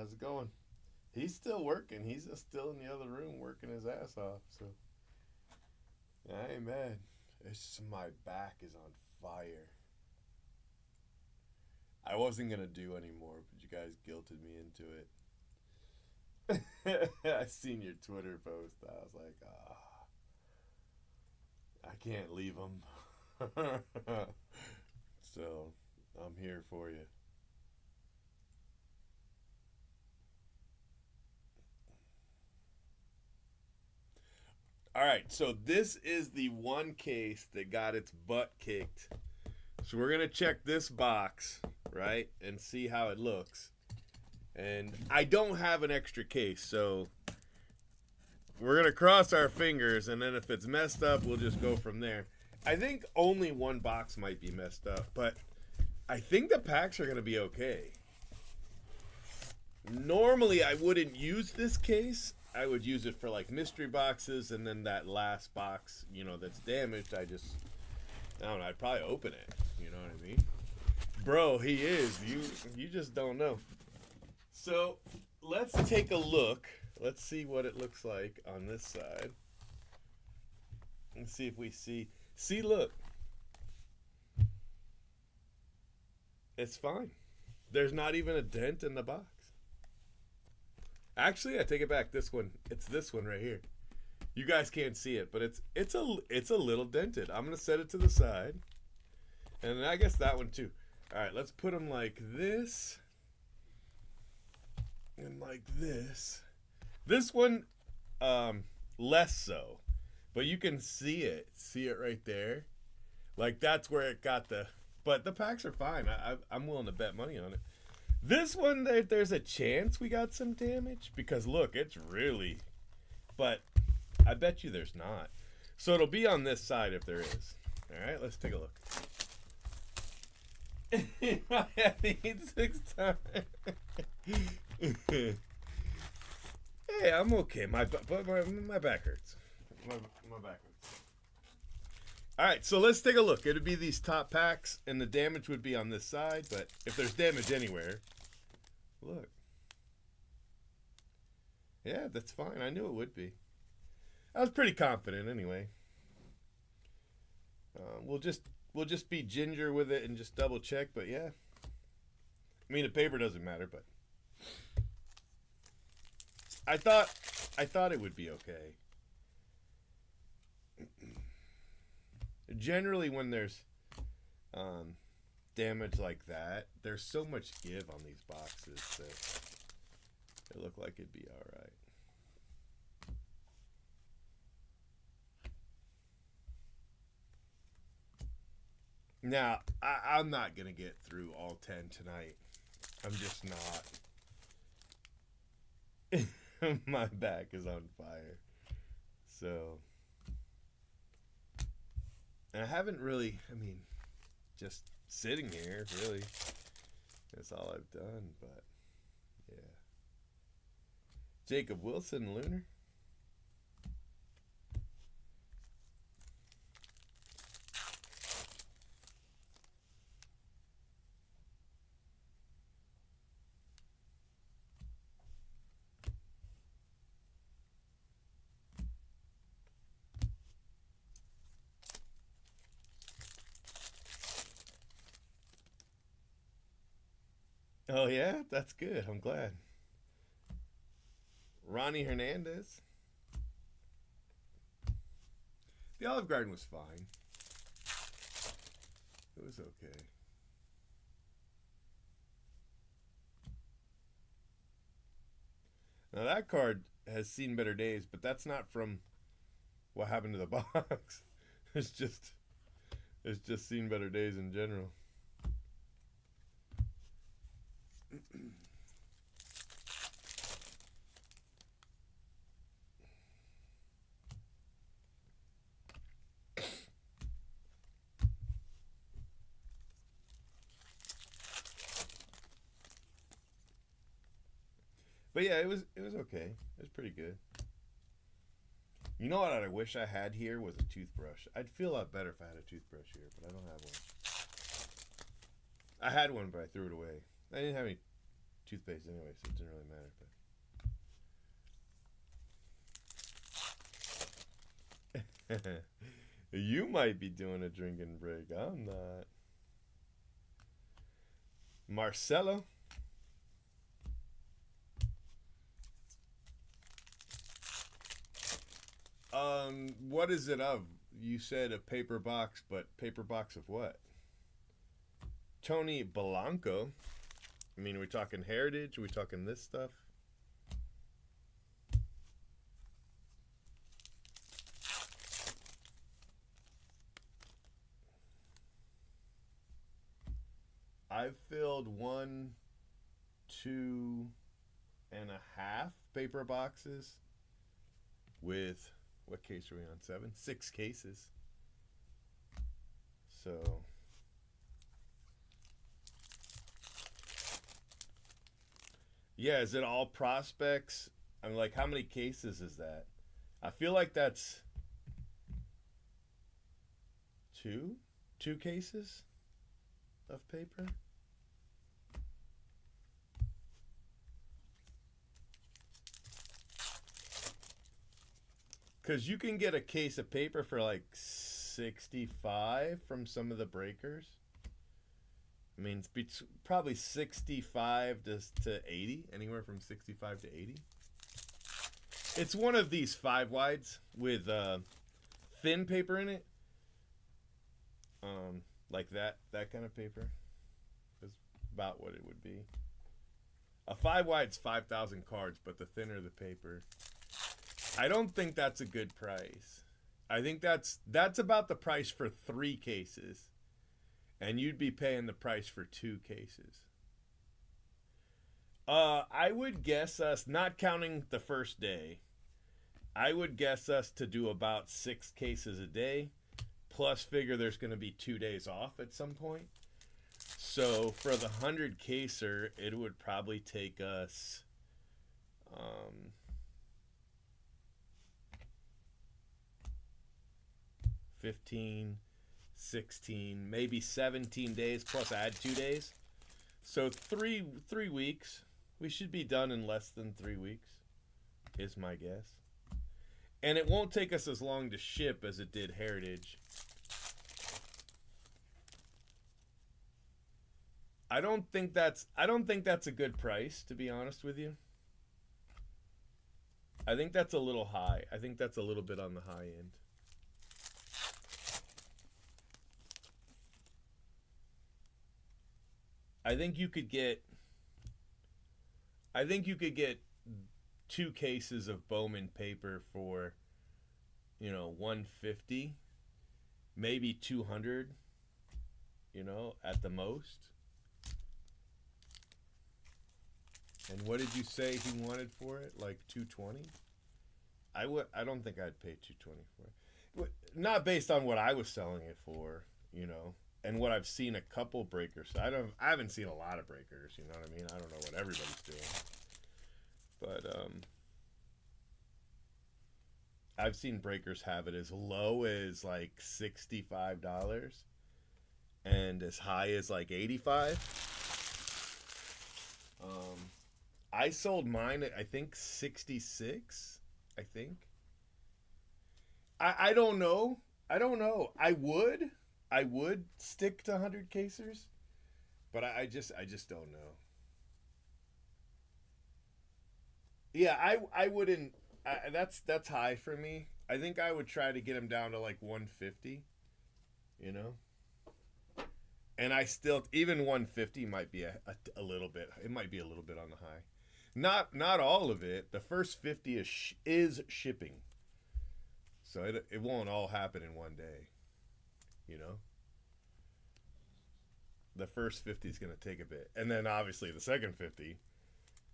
How's it going? He's still working. He's just still in the other room working his ass off. So I ain't mad. It's just my back is on fire. I wasn't gonna do anymore, but you guys guilted me into it. I seen your Twitter post. I was like, I can't leave him. So I'm here for you. All right, so this is the one case that got its butt kicked. So we're gonna check this box, right, and see how it looks. And I don't have an extra case, so we're gonna cross our fingers, and then if it's messed up, we'll just go from there. I think only one box might be messed up, but I think the packs are gonna be okay. Normally, I wouldn't use this case. I would use it for like mystery boxes, and then that last box, that's damaged, I don't know, I'd probably open it. You know what I mean? Bro, he is. You just don't know. So let's take a look. Let's see what it looks like on this side. Let's see if we see. See, look. It's fine. There's not even a dent in the box. Actually, I take it back. This one, it's this one right here. You guys can't see it, but it's a little dented. I'm gonna set it to the side, and I guess that one too. All right, let's put them like this and like this. This one, less so, but you can see it. See it right there. Like that's where it got the. But the packs are fine. I'm willing to bet money on it. This one, there's a chance we got some damage because look, it's really. But I bet you there's not. So it'll be on this side if there is. All right, let's take a look. I had to eat 6 times. Hey, I'm okay. My back hurts. My back hurts. All right, so let's take a look. It'd be these top packs, and the damage would be on this side. But if there's damage anywhere, look. Yeah, that's fine. I knew it would be. I was pretty confident anyway. We'll just be ginger with it and just double check. But yeah, I mean the paper doesn't matter, but I thought it would be okay. Generally, when there's damage like that, there's so much give on these boxes that it looked like it'd be all right. Now, I'm not going to get through all 10 tonight. I'm just not. My back is on fire. So, and I haven't really, just sitting here, really. That's all I've done, but, yeah. Jacob Wilson, Lunar. Oh, yeah? That's good. I'm glad. Ronnie Hernandez. The Olive Garden was fine. It was okay. Now, that card has seen better days, but that's not from what happened to the box. It's just seen better days in general. But yeah, it was okay. It was pretty good. You know what I wish I had here was a toothbrush. I'd feel a lot better if I had a toothbrush here, but I don't have one. I had one, but I threw it away. I didn't have any toothpaste anyway, so it didn't really matter. But you might be doing a drinking break. I'm not. Marcelo. What is it of? You said a paper box, but paper box of what? Tony Blanco. I mean, are we talking heritage? Are we talking this stuff? I've filled 1, 2.5 paper boxes with, what case are we on? 7? 6 cases. So yeah, is it all prospects? I'm like, how many cases is that? I feel like that's 2 cases of paper. Because you can get a case of paper for like 65 from some of the breakers. I mean, it's probably 65 to 80, anywhere from 65 to 80. It's one of these 5 wides with thin paper in it. Like that kind of paper is about what it would be. A 5 wide's 5,000 cards, but the thinner the paper. I don't think that's a good price. I think that's about the price for 3 cases. And you'd be paying the price for 2 cases. I would guess us, not counting the first day, I would guess us to do about 6 cases a day. Plus figure there's going to be 2 days off at some point. So for the 100 caser, it would probably take us 15, 16, maybe 17 days, plus add 2 days. So 3 weeks. We should be done in less than 3 weeks, is my guess. And it won't take us as long to ship as it did Heritage. I don't think that's a good price, to be honest with you. I think that's a little high. I think that's a little bit on the high end. I think you could get 2 cases of Bowman paper for, $150, maybe $200, at the most. And what did you say he wanted for it? Like $220? I don't think I'd pay $220 for it. Not based on what I was selling it for, and what I've seen a couple breakers. I haven't seen a lot of breakers, you know what I mean? I don't know what everybody's doing. But I've seen breakers have it as low as like $65 and as high as like $85. I sold mine at, I think, 66. I think. I don't know. I would stick to 100 casers, but I just don't know. Yeah, I wouldn't. That's high for me. I think I would try to get them down to like 150. And I still, even 150 might be a little bit. It might be a little bit on the high. Not all of it. The first 50 is shipping. So it won't all happen in one day. The first 50 is going to take a bit. And then obviously the second 50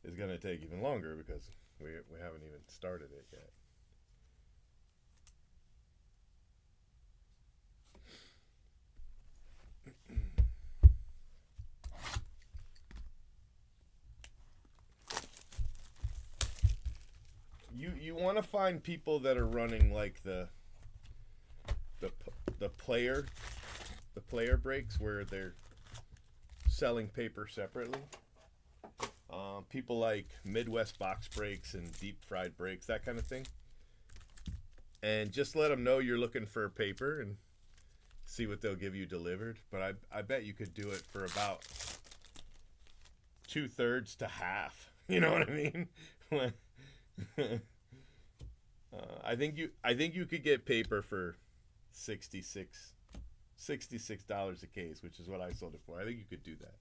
is going to take even longer because we haven't even started it yet. You want to find people that are running like the player breaks where they're selling paper separately. People like Midwest box breaks and deep fried breaks, that kind of thing. And just let them know you're looking for paper and see what they'll give you delivered. But I bet you could do it for about 2/3 to half. You know what I mean? I think you could get paper for $66 a case, which is what I sold it for. I think you could do that.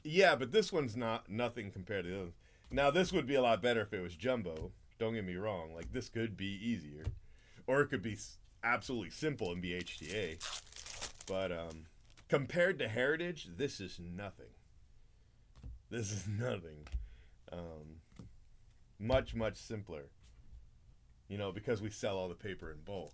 Yeah, but this one's not nothing compared to the other. Now this would be a lot better if it was jumbo. Don't get me wrong. Like this could be easier, or it could be absolutely simple and be HTA. But compared to Heritage, this is nothing. This is nothing. Much simpler. You know, because we sell all the paper in bulk.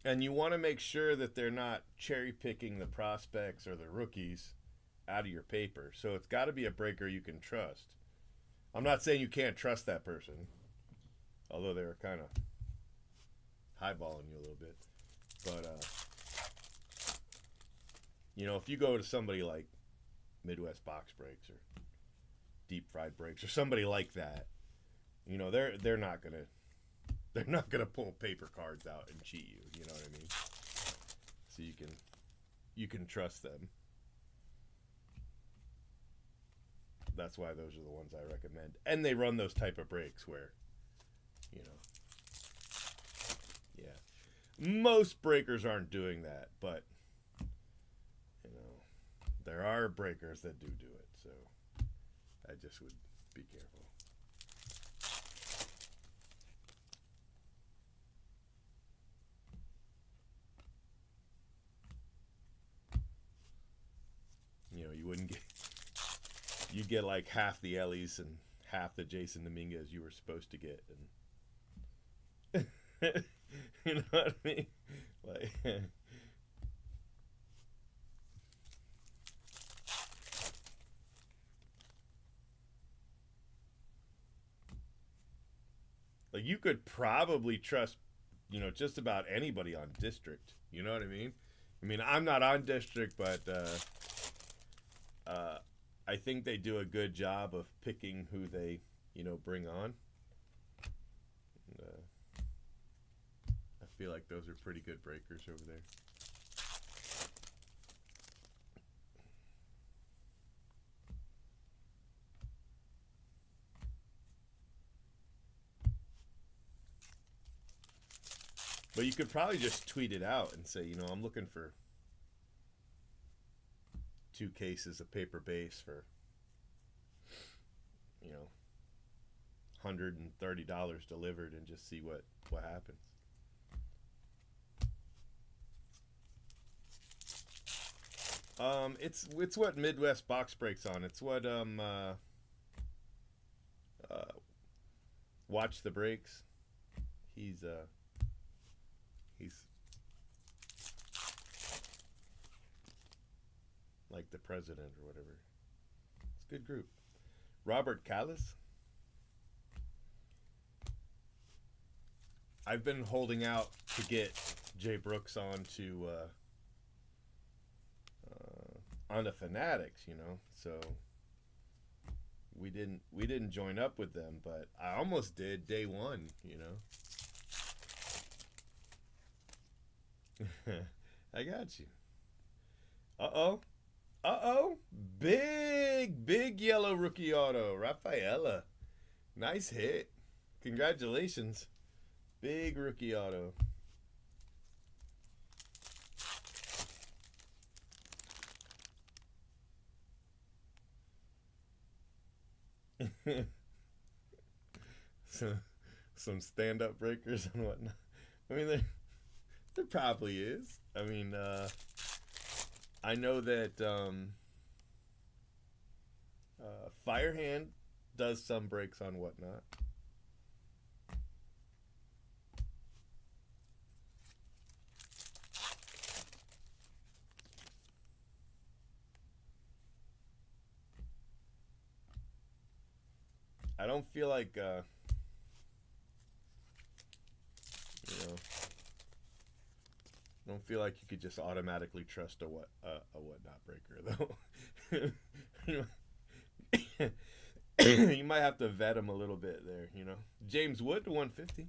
And you want to make sure that they're not cherry picking the prospects or the rookies out of your paper. So it's got to be a breaker you can trust. I'm not saying you can't trust that person, although they were kind of highballing you a little bit. But, you know, if you go to somebody like Midwest box breaks or deep fried breaks or somebody like that, you know, they're not gonna pull paper cards out and cheat you. You know what I mean? So you can trust them. That's why those are the ones I recommend. And they run those type of breaks where, you know, yeah, most breakers aren't doing that, but you know, there are breakers that do it. So I just would be careful. You know, you get like half the Ellies and half the Jason Dominguez you were supposed to get, and you know what I mean? Like, like you could probably trust, you know, just about anybody on district. You know what I mean? I mean, I'm not on district, but I think they do a good job of picking who they, you know, bring on. And, I feel like those are pretty good breakers over there. But you could probably just tweet it out and say, you know, I'm looking for 2 cases of paper base for, you know, $130 delivered, and just see what happens. It's what Midwest box breaks on. It's what Watch the Breaks. He's like the president or whatever. It's a good group. Robert Callis. I've been holding out to get Jay Brooks on to on the Fanatics, you know. So we didn't join up with them, but I almost did day one, you know. I got you. Uh-oh. Big yellow rookie auto. Rafaela. Nice hit. Congratulations. Big rookie auto. So, some stand-up breakers and whatnot. I mean, there probably is. I mean, I know that Firehand does some brakes on whatnot. I don't feel like, you know, I don't feel like you could just automatically trust a whatnot breaker though. You might have to vet him a little bit there, you know. James Wood to 150.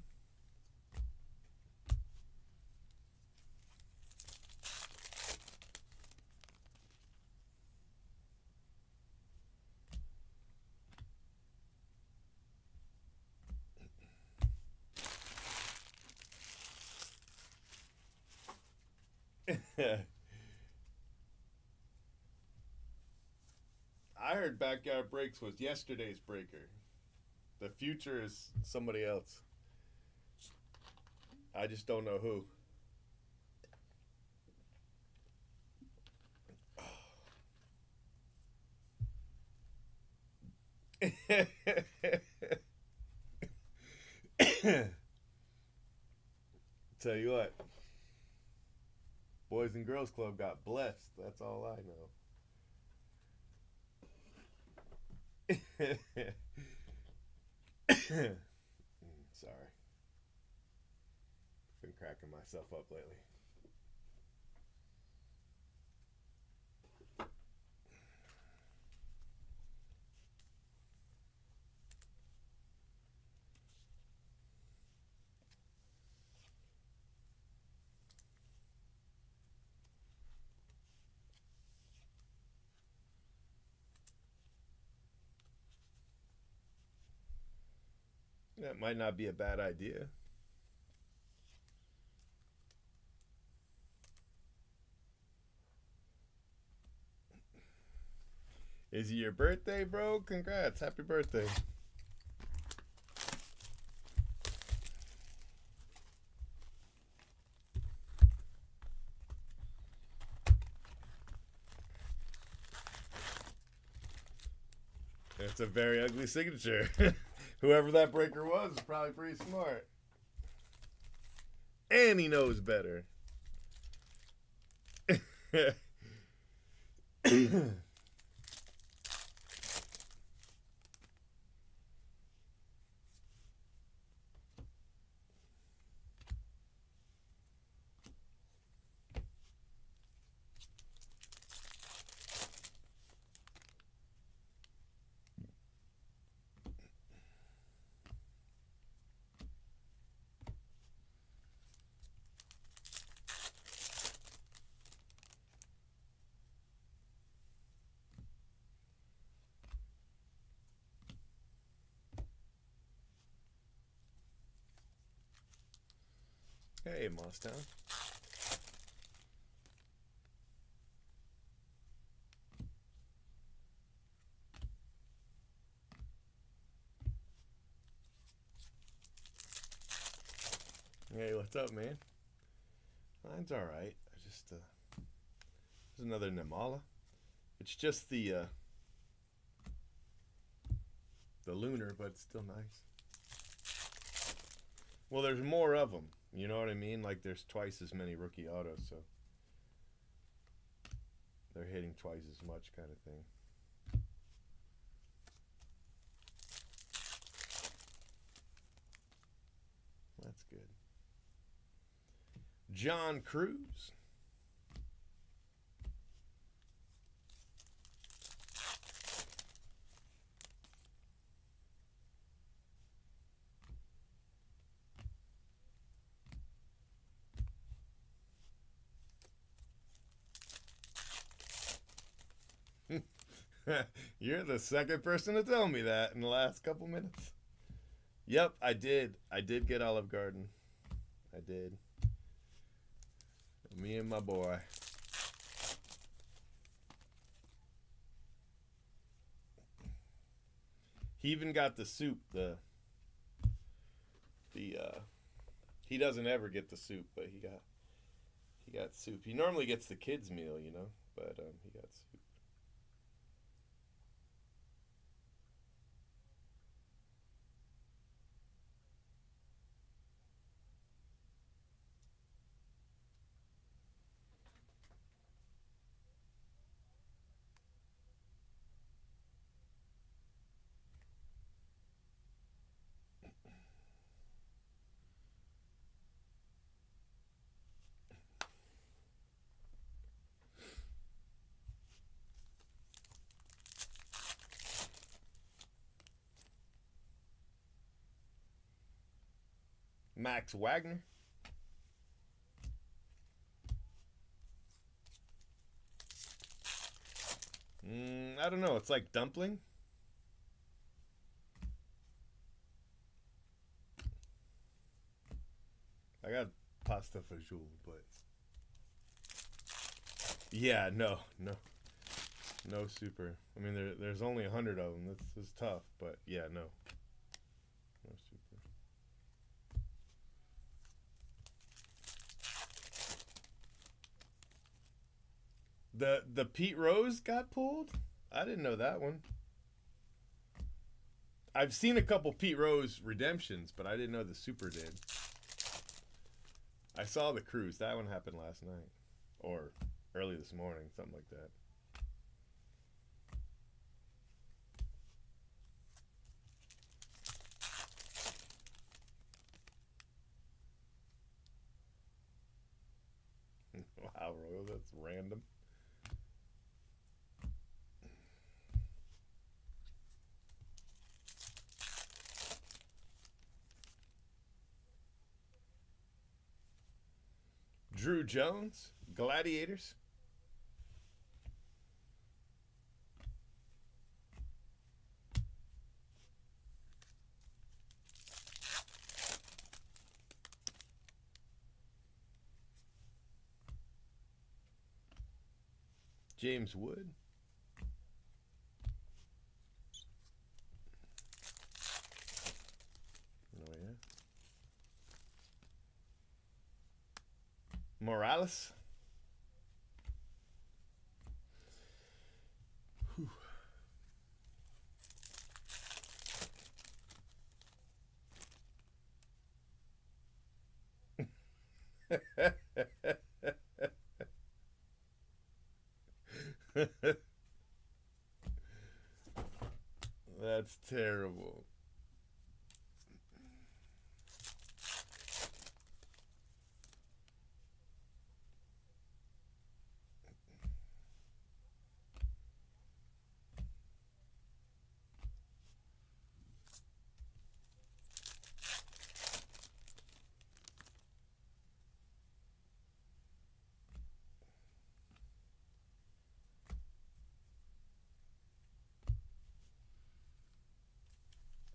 I heard Backyard Breaks was yesterday's breaker. The future is somebody else. I just don't know who. Tell you what, Boys and Girls Club got blessed. That's all I know. Sorry. Been cracking myself up lately. That might not be a bad idea. Is it your birthday, bro? Congrats. Happy birthday. It's a very ugly signature. Whoever that breaker was is probably pretty smart. And he knows better. Hey, Mostown. Hey, what's up, man? Mine's all right. I just there's another Namala. It's just the lunar, but it's still nice. Well, there's more of them. You know what I mean? Like there's twice as many rookie autos, so they're hitting twice as much, kind of thing. That's good. John Cruz. You're the second person to tell me that in the last couple minutes. Yep, I did. I did get Olive Garden. I did. Me and my boy. He even got the soup. He doesn't ever get the soup, but he got soup. He normally gets the kids meal, you know, but he got soup. Max Wagner. I don't know. It's like dumpling. I got pasta fajoule, but yeah, no, no super. I mean, there's only 100 of them. This is tough, but yeah, no super. The Pete Rose got pulled. I didn't know that one. I've seen a couple Pete Rose redemptions, but I didn't know the super did. I saw the cruise. That one happened last night. Or early this morning, something like that. Wow, Royal, that's random. Drew Jones, Gladiators. James Wood. Oh, yeah. Morales. That's terrible.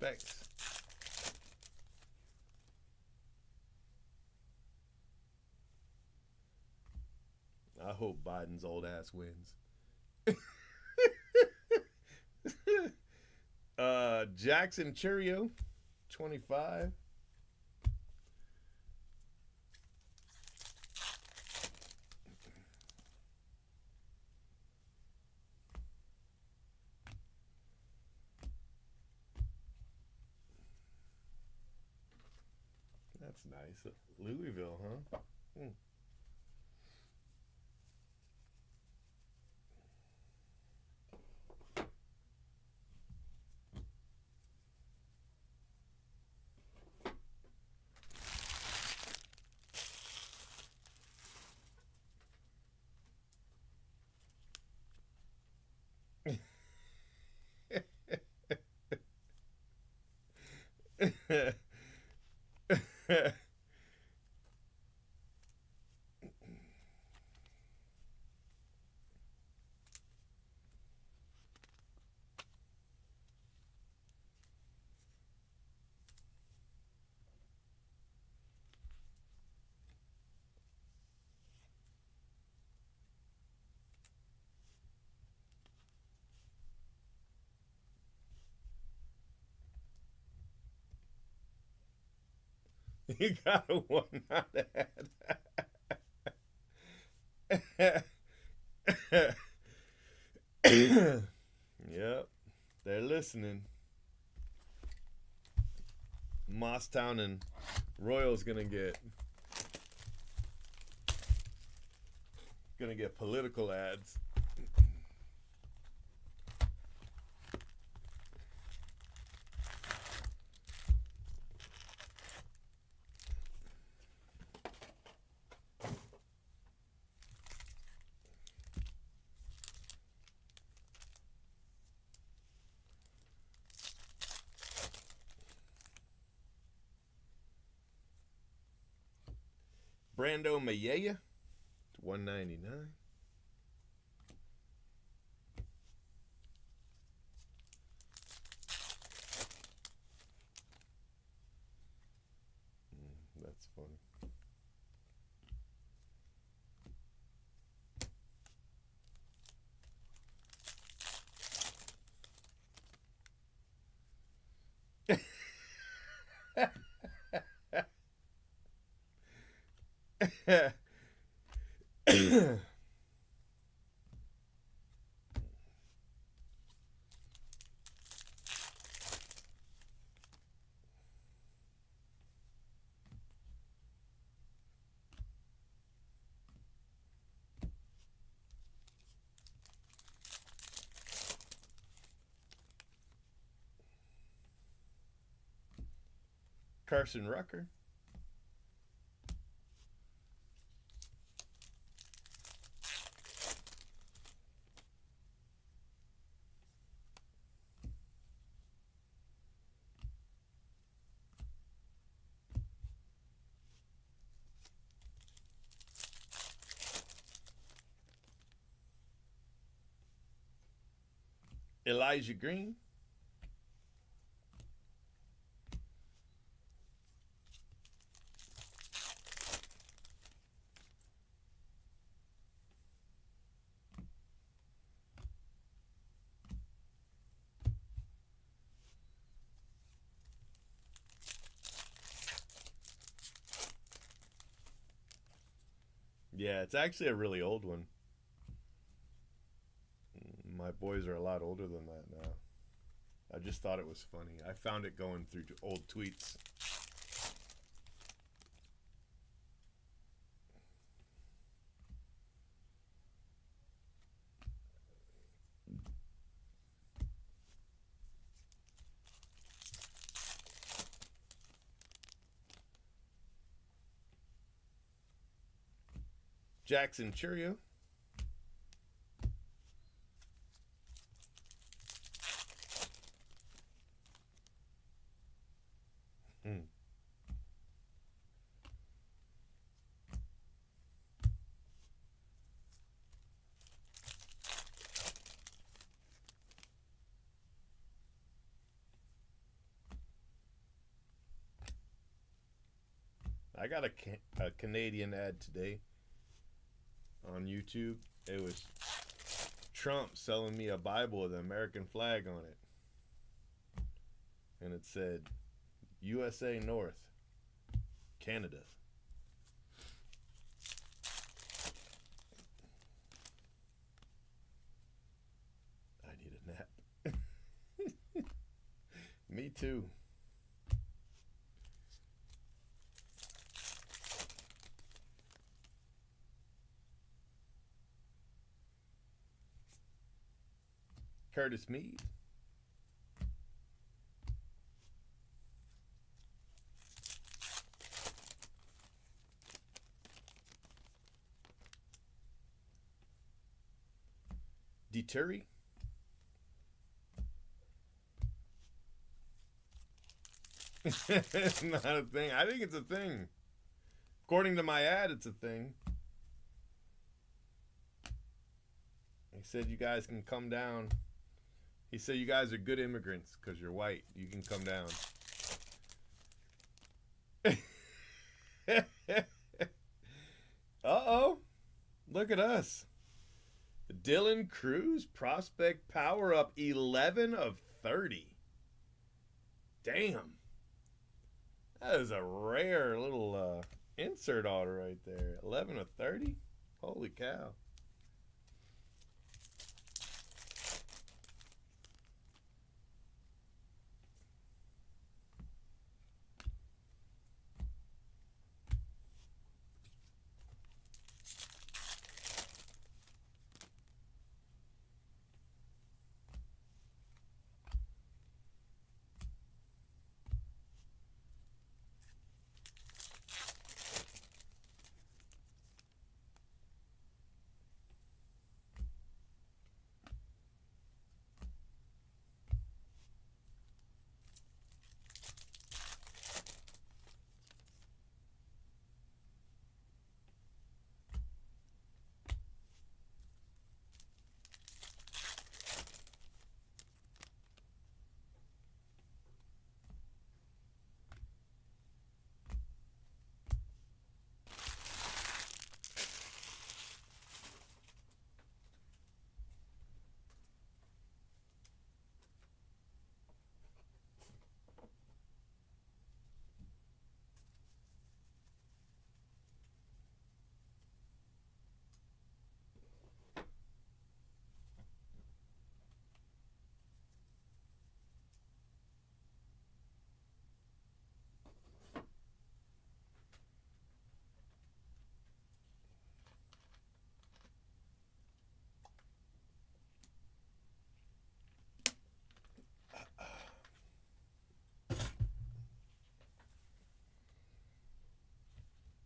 Thanks. I hope Biden's old ass wins. Jackson Churio, 25. That's nice. Louisville, huh? Hmm. You got a one out ahead. Yep, they're listening. Tosstown and Royal's gonna get political ads. Brando Mayea, 199. That's funny. Carson Rucker. Elijah Green. Yeah, it's actually a really old one. My boys are a lot older than that now. I just thought it was funny. I found it going through old tweets. Jackson Churio. I got a Canadian ad today on YouTube. It was Trump selling me a Bible with an American flag on it. And it said, USA North, Canada. I need a nap. Me too. Curtis Mead. Deturi. It's not a thing. I think it's a thing. According to my ad, it's a thing. He said you guys can come down. He said you guys are good immigrants because you're white. You can come down. Uh-oh. Look at us. Dylan Cruz, prospect power up 11 of 30. Damn. That is a rare little insert auto right there. 11 of 30? Holy cow.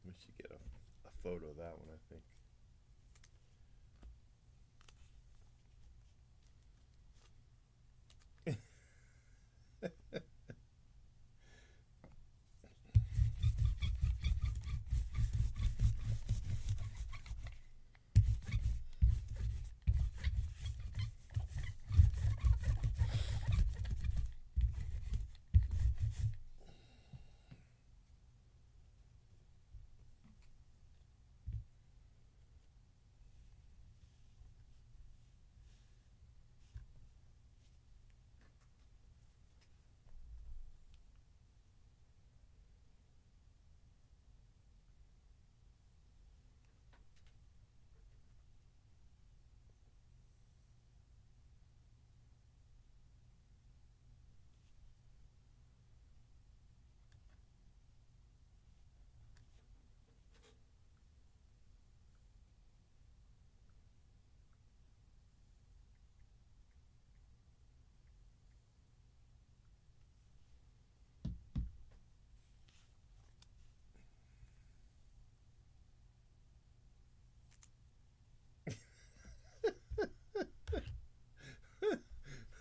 We should get a photo of that one, I think.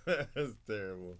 That's terrible.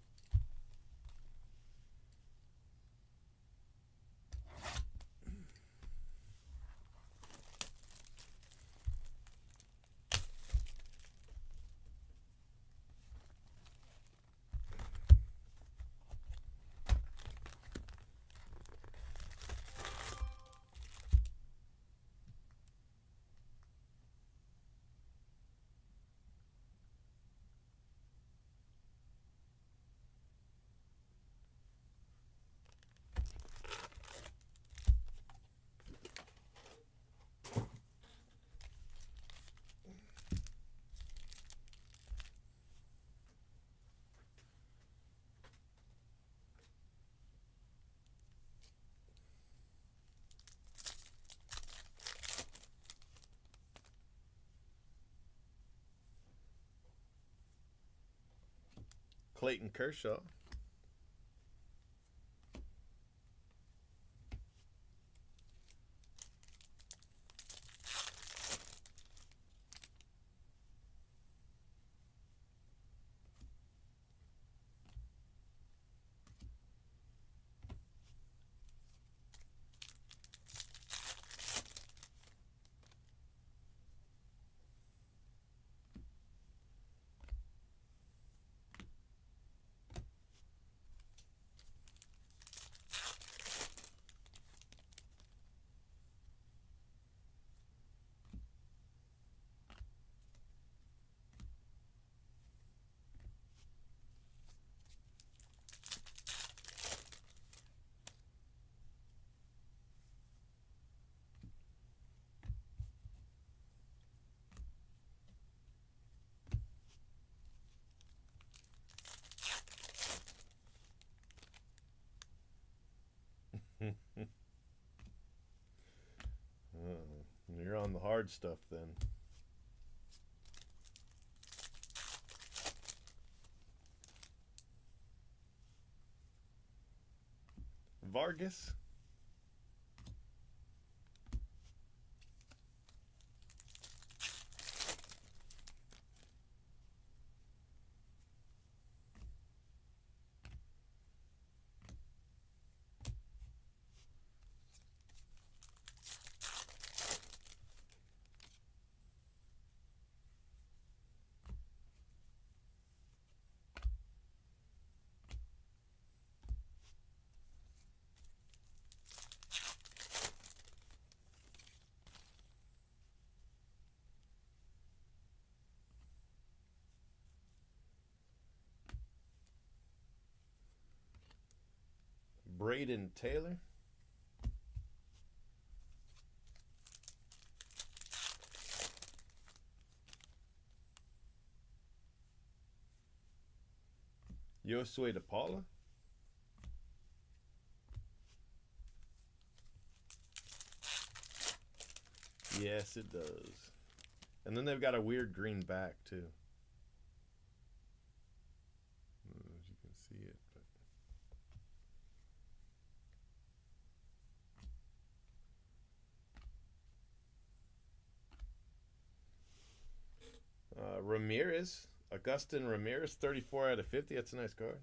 Clayton Kershaw. You're on the hard stuff then. Vargas. Braden Taylor. Josue DePaula. Yes, it does. And then they've got a weird green back, too. I don't know if you can see it, but... Ramirez, Augustin Ramirez, 34 out of 50. That's a nice card.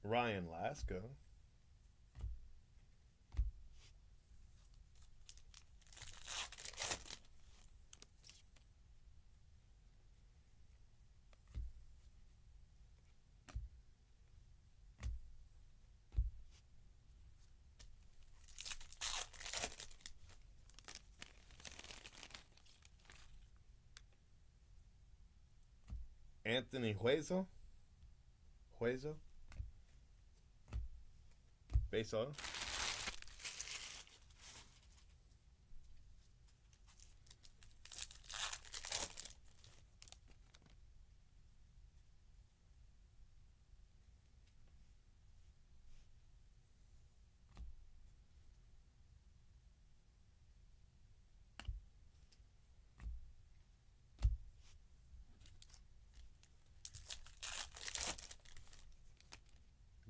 Ryan Lasco. Anthony Hueso. Base auto.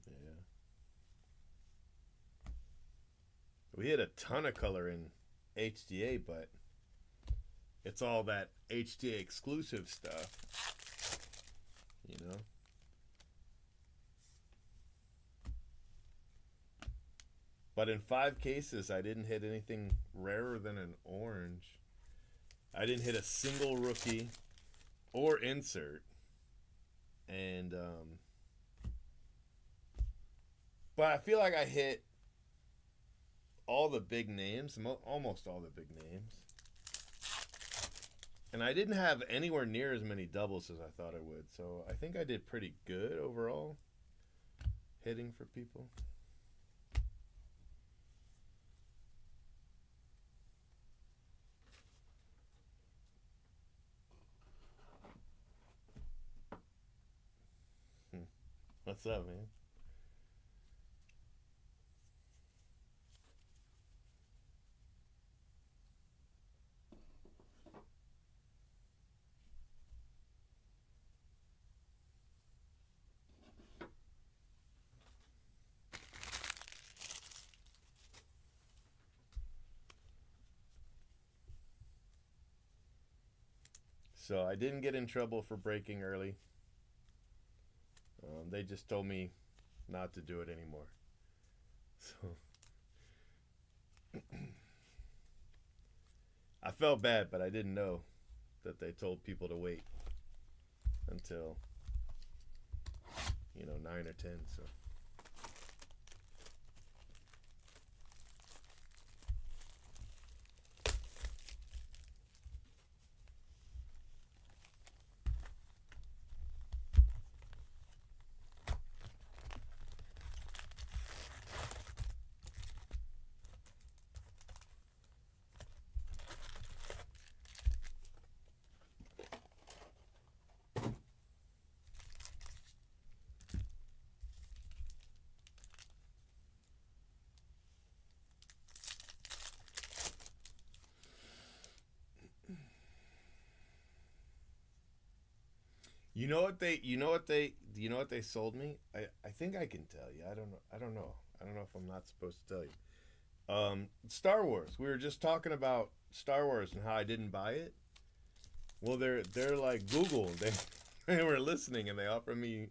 Yeah. We had a ton of color in HTA, but it's all that HTA exclusive stuff, you know. But in 5 cases, I didn't hit anything rarer than an orange. I didn't hit a single rookie or insert. And, but I feel like I hit all the big names, almost all the big names. And I didn't have anywhere near as many doubles as I thought I would. So I think I did pretty good overall hitting for people. What's up, man? So I didn't get in trouble for breaking early. They just told me not to do it anymore. So I felt bad, but I didn't know that they told people to wait until 9 or 10. So you know what they sold me? I think I can tell you. I don't know if I'm not supposed to tell you. Star Wars. We were just talking about Star Wars and how I didn't buy it. Well, they're like Google. They were listening and they offered me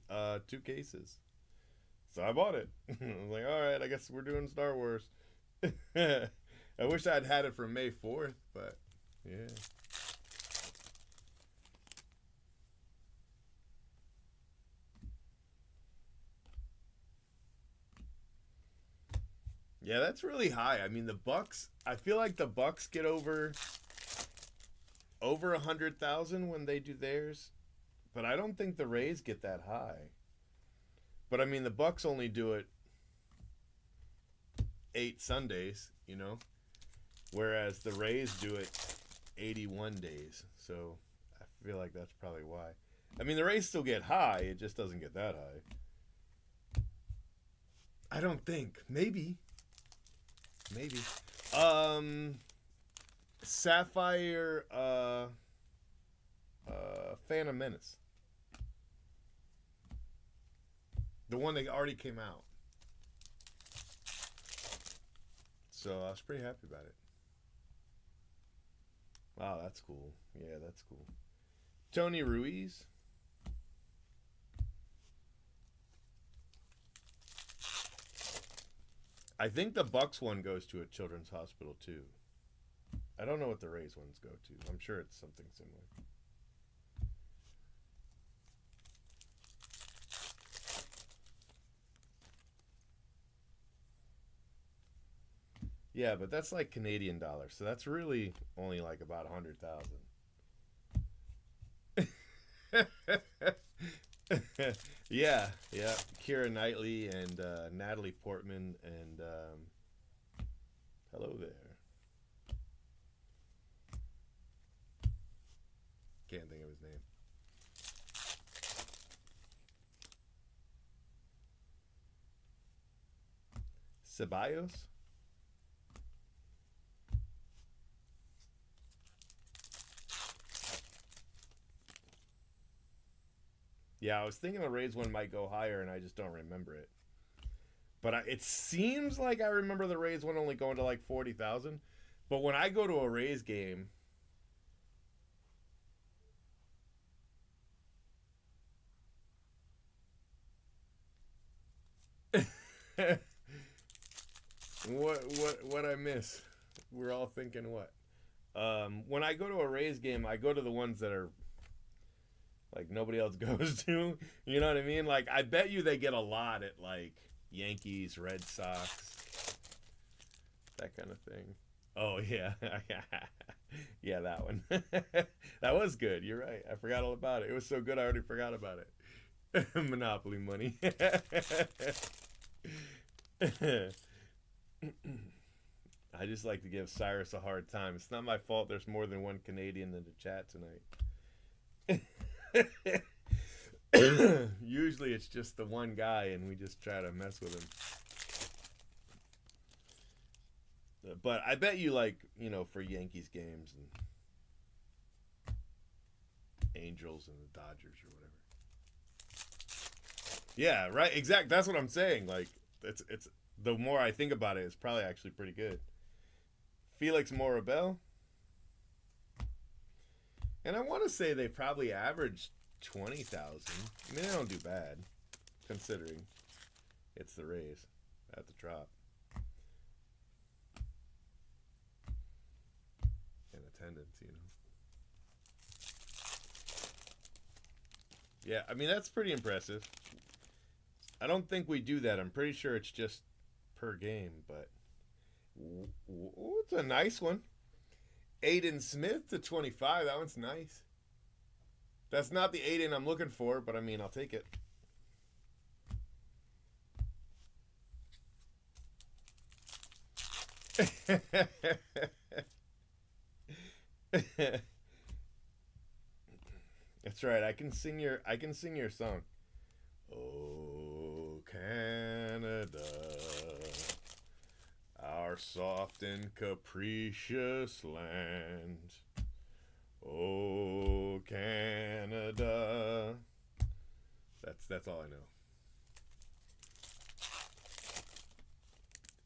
2 cases. So I bought it. I was like, all right, I guess we're doing Star Wars. I wish I'd had it for May 4th, but Yeah. Yeah, that's really high. I mean, the Bucks. I feel like the Bucks get over 100,000 when they do theirs, but I don't think the Rays get that high. But I mean, the Bucks only do it 8 Sundays, whereas the Rays do it 81 days. So I feel like that's probably why. I mean, the Rays still get high; it just doesn't get that high. I don't think. Maybe. Sapphire, Phantom Menace, the one that already came out. So I was pretty happy about it. Wow, that's cool. Yeah, that's cool. Tony Ruiz. I think the Bucks one goes to a children's hospital too. I don't know what the Rays ones go to. I'm sure it's something similar. Yeah, but that's like Canadian dollars, so that's really only like about 100,000. Yeah, yeah. Keira Knightley and Natalie Portman and hello there. Can't think of his name. Ceballos? Yeah, I was thinking the Rays one might go higher, and I just don't remember it. But it seems like I remember the Rays one only going to like 40,000. But when I go to a Rays game, what I miss? We're all thinking what? When I go to a Rays game, I go to the ones that are like nobody else goes to. You know what I mean? Like I bet you they get a lot at like Yankees, Red Sox, that kind of thing. Oh yeah, yeah, that one. That was good. You're right. I forgot all about it. It was so good I already forgot about it. Monopoly money. I just like to give Cyrus a hard time. It's not my fault there's more than one Canadian in the chat tonight. Usually it's just the one guy and we just try to mess with him. But I bet you like, for Yankees games and Angels and the Dodgers or whatever. Yeah, right. Exact. That's what I'm saying. Like it's the more I think about it, it's probably actually pretty good. Felix Morabel. And I want to say they probably averaged 20,000. I mean, they don't do bad, considering it's the Rays at the Trop. In attendance, Yeah, I mean, that's pretty impressive. I don't think we do that. I'm pretty sure it's just per game, but it's a nice one. Aiden Smith to 25. That one's nice. That's not the Aiden I'm looking for, but I mean, I'll take it. That's right. I can sing your song. Oh, Canada, our soft and capricious land. Oh, Canada. That's all I know.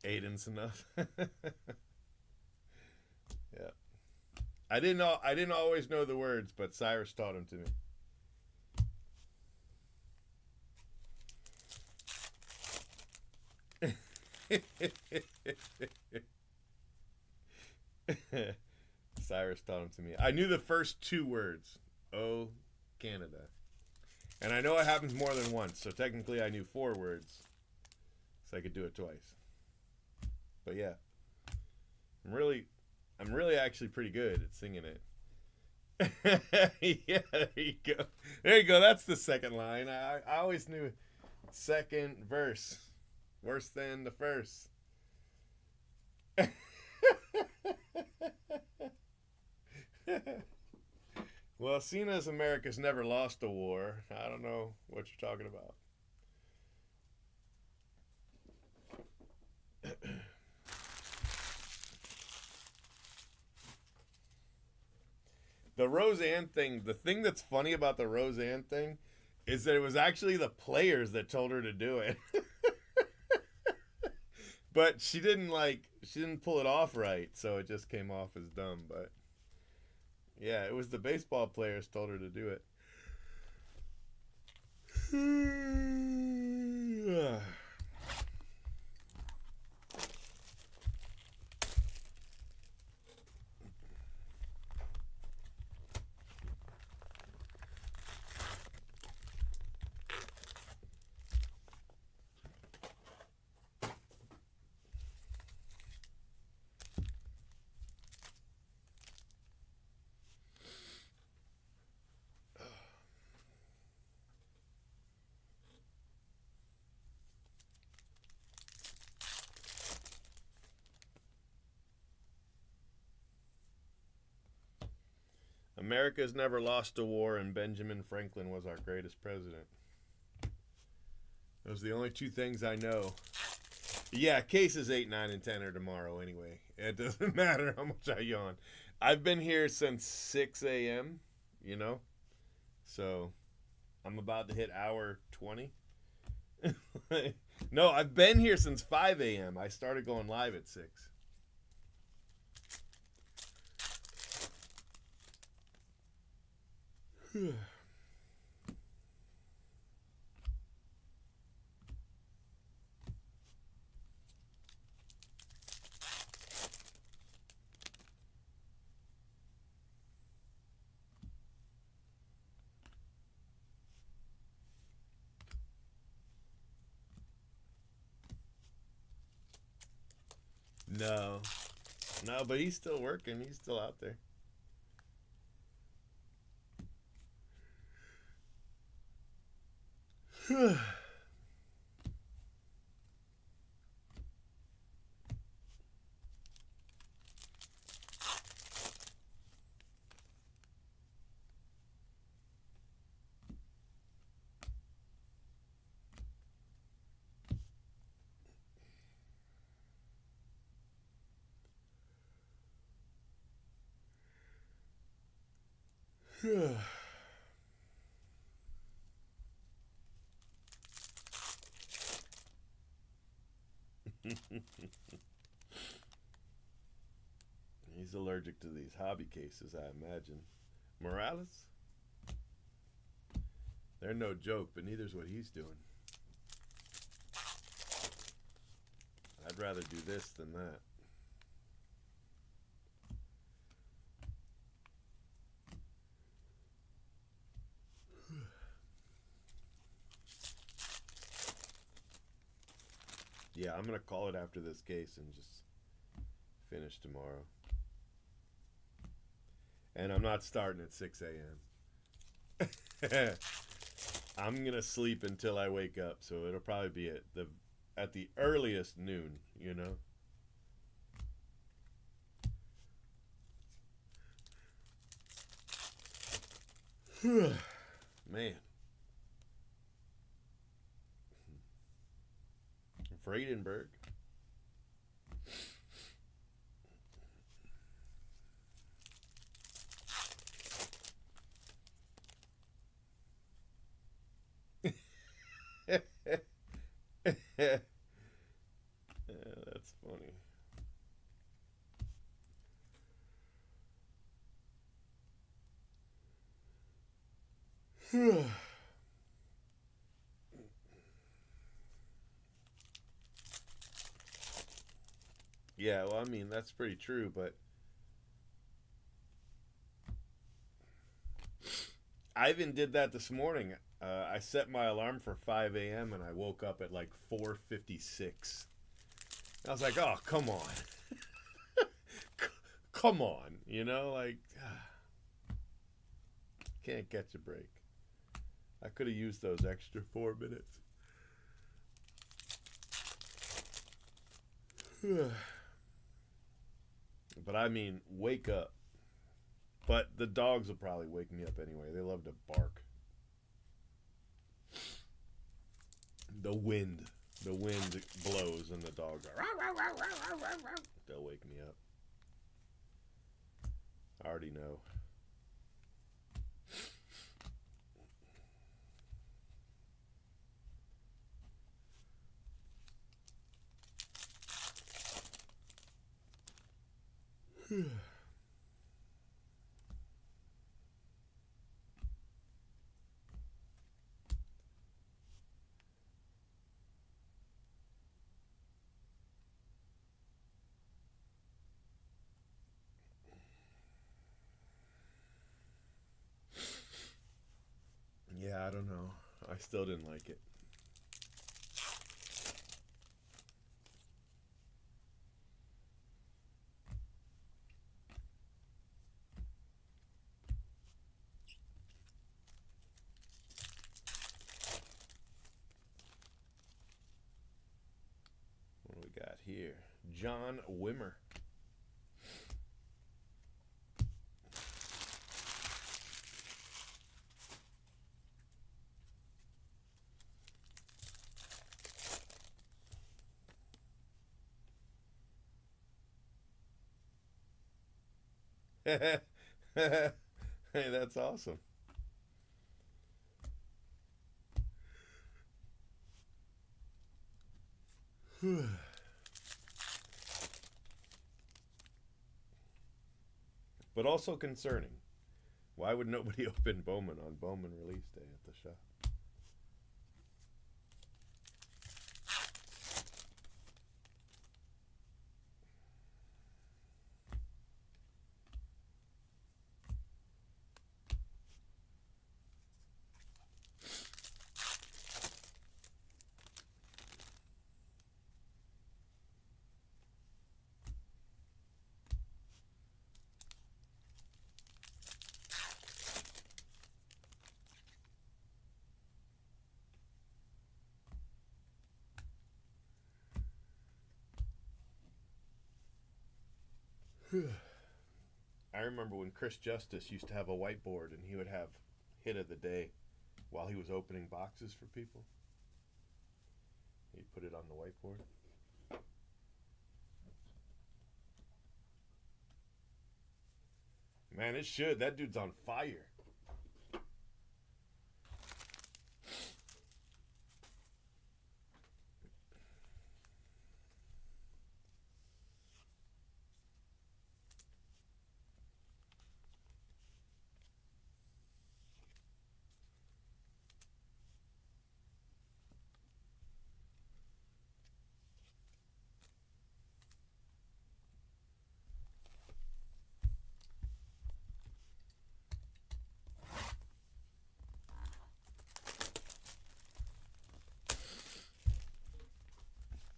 Aiden's enough. Yeah. I didn't always know the words, but Cyrus taught them to me. Cyrus taught them to me. I knew the first 2 words. Oh, Canada. And I know it happens more than once, so technically I knew 4 words. So I could do it twice. But yeah. I'm really actually pretty good at singing it. Yeah, there you go. There you go. That's the second line. I always knew second verse. Worse than the first. Well, seeing as America's never lost a war, I don't know what you're talking about. The Roseanne thing, the thing that's funny about the Roseanne thing is that it was actually the players that told her to do it. But she didn't pull it off right, so it just came off as dumb. But yeah, it was the baseball players told her to do it. America's never lost a war, and Benjamin Franklin was our greatest president. Those are the only 2 things I know. Yeah, cases 8, 9, and 10 are tomorrow anyway. It doesn't matter how much I yawn. I've been here since 6 a.m., you know? So I'm about to hit hour 20. No, I've been here since 5 a.m. I started going live at 6. No, but he's still working. He's still out there. He's allergic to these hobby cases, I imagine. Morales? They're no joke, but neither's what he's doing. I'd rather do this than that. Yeah, I'm going to call it after this case and just finish tomorrow. And I'm not starting at 6 a.m. I'm going to sleep until I wake up, so it'll probably be at the earliest noon, you know? Man. Friedenberg. Yeah, that's funny. Yeah, well, I mean, that's pretty true, but I even did that this morning. I set my alarm for 5 a.m. and I woke up at like 4:56. I was like, oh, come on. Come on. You know, like, can't catch a break. I could have used those extra 4 minutes. But I mean, wake up. But the dogs will probably wake me up anyway. They love to bark. The wind blows and the dogs are, they'll wake me up. I already know. Yeah, I don't know. I still didn't like it. What do we got here? John Wimmer. Hey, that's awesome. But also concerning. Why would nobody open Bowman on Bowman release day at the shop? I remember when Chris Justice used to have a whiteboard and he would have hit of the day while he was opening boxes for people. He'd put it on the whiteboard. Man, it should. That dude's on fire.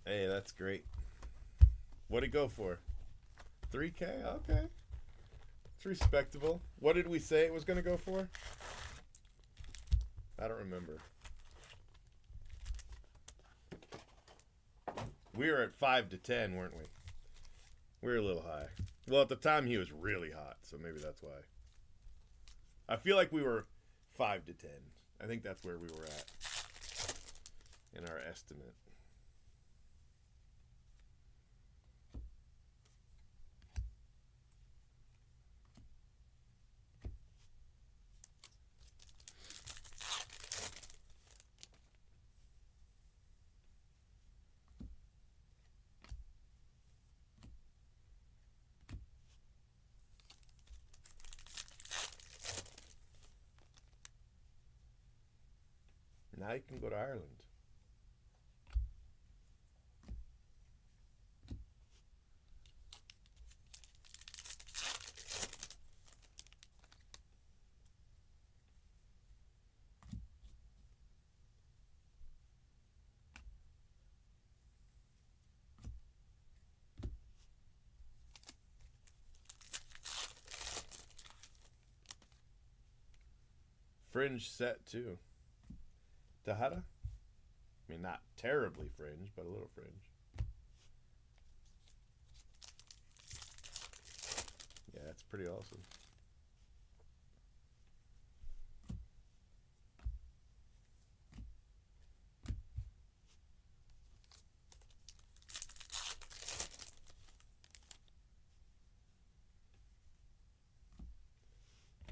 Hey, that's great. What'd it go for? 3K? Okay. It's respectable. What did we say it was going to go for? I don't remember. We were at 5 to 10, weren't we? We were a little high. Well, at the time he was really hot, so maybe that's why. I feel like we were 5 to 10. I think that's where we were at in our estimate. Now you can go to Ireland. Fringe set too. Tejada? I mean, not terribly fringe, but a little fringe. Yeah, that's pretty awesome.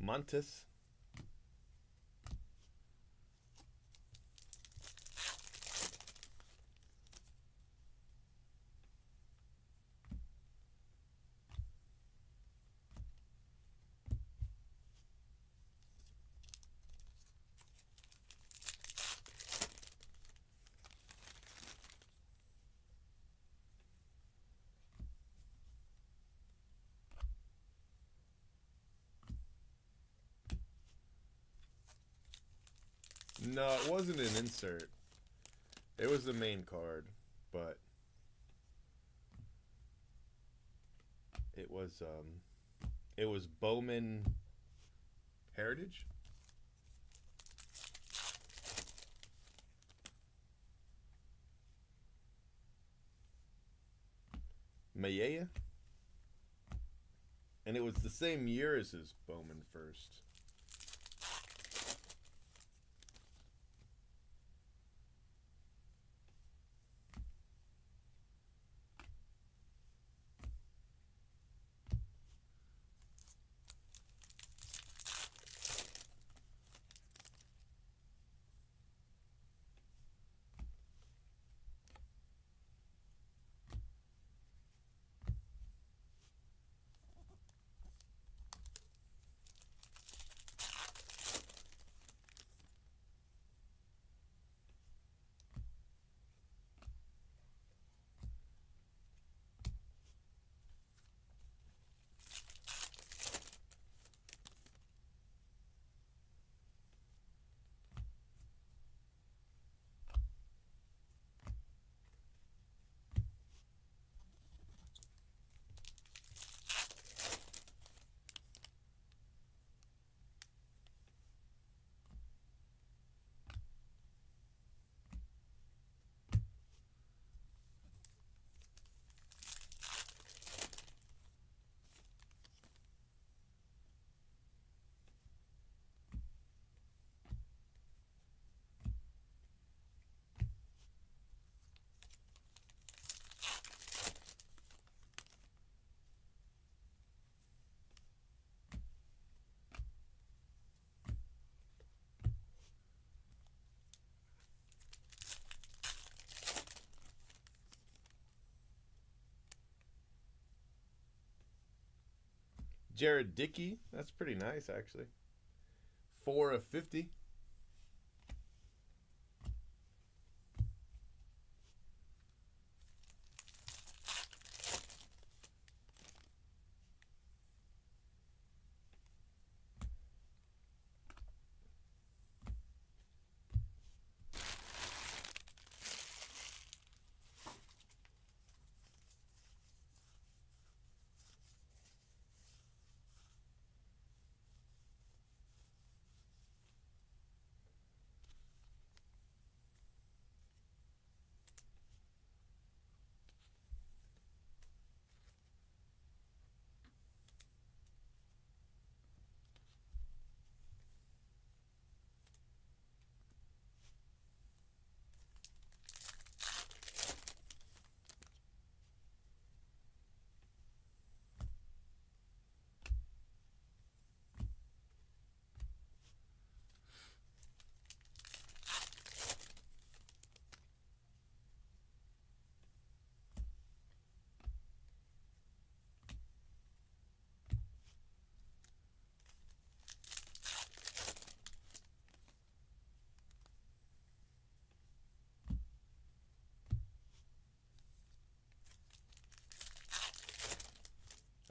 Montes. No, it wasn't an insert. It was the main card, but it was Bowman Heritage. Mayea. And it was the same year as his Bowman first. Jared Dickey. That's pretty nice, actually. 4 of 50.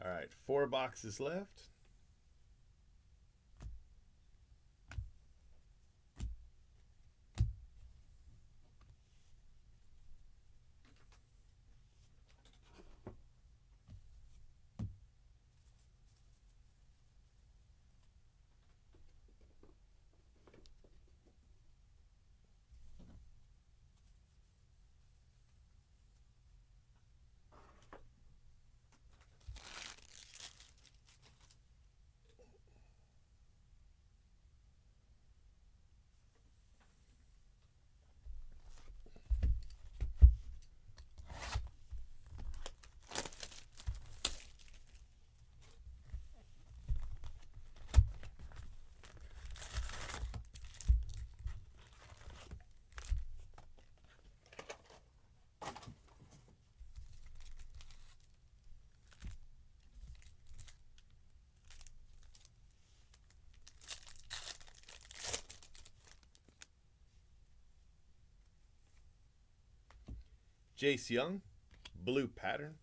All right, 4 boxes left. Jace Young, blue pattern.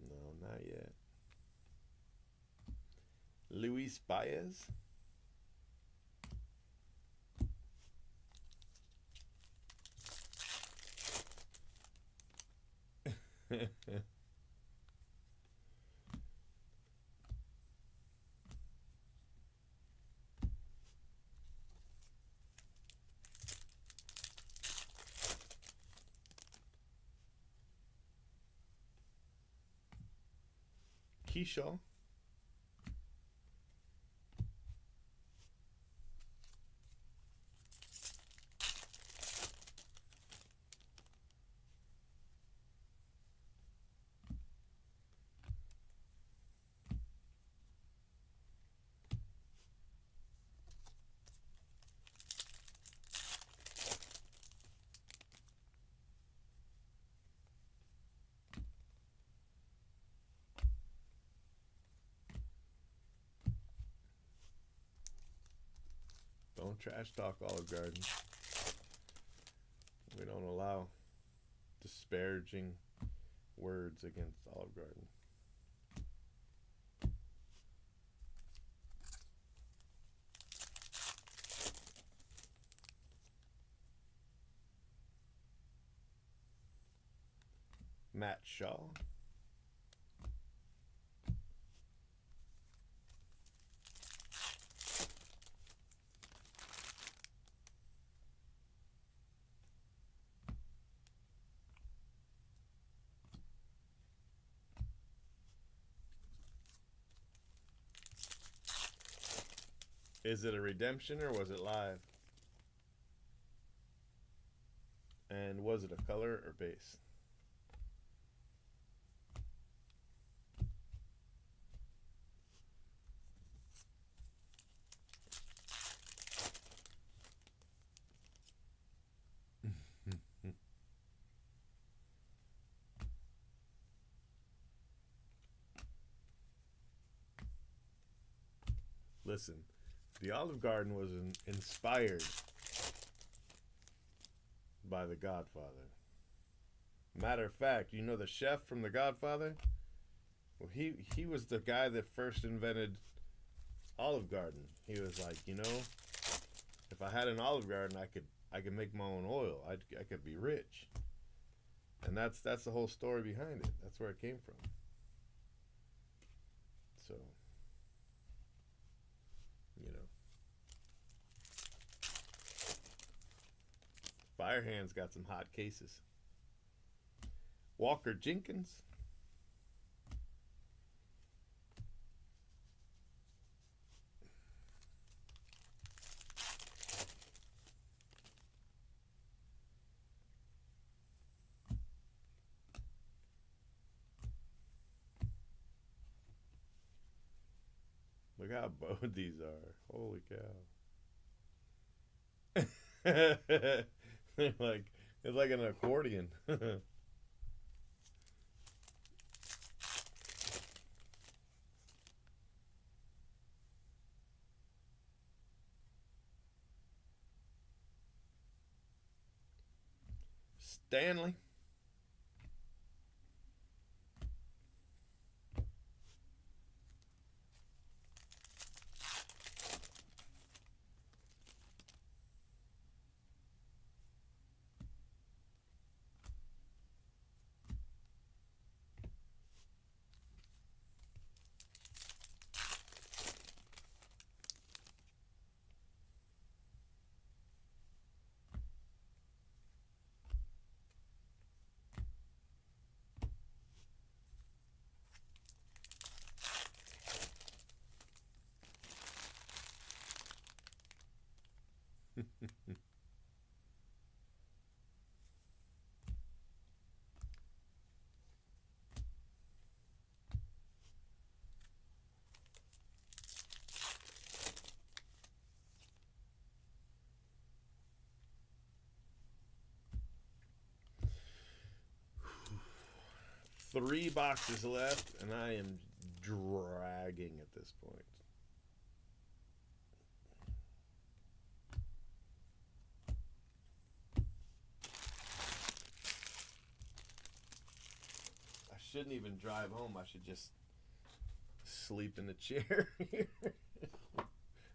No, not yet. Luis Baez. Keyshaw. Don't trash talk Olive Garden. We don't allow disparaging words against Olive Garden. Matt Shaw. Is it a redemption or was it live? And was it a color or base? Listen, the Olive Garden was inspired by The Godfather. Matter of fact, you know the chef from The Godfather? Well, he was the guy that first invented Olive Garden. He was like, you know, if I had an Olive Garden, I could make my own oil. I could be rich. And that's the whole story behind it. That's where it came from. So, you know, Firehand's got some hot cases. Walker Jenkins. Look how bowed these are. Holy cow. They're like, it's like an accordion. Stanley. Three boxes left, and I am dragging at this point. I shouldn't even drive home. I should just sleep in the chair here.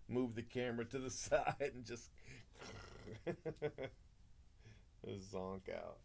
Move the camera to the side and just zonk out.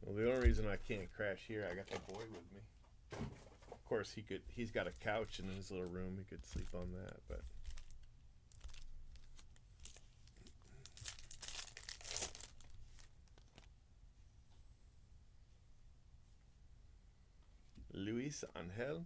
Well, the only reason I can't crash here, I got the boy with me. Of course, he's got a couch in his little room. He could sleep on that, but Luis Angel.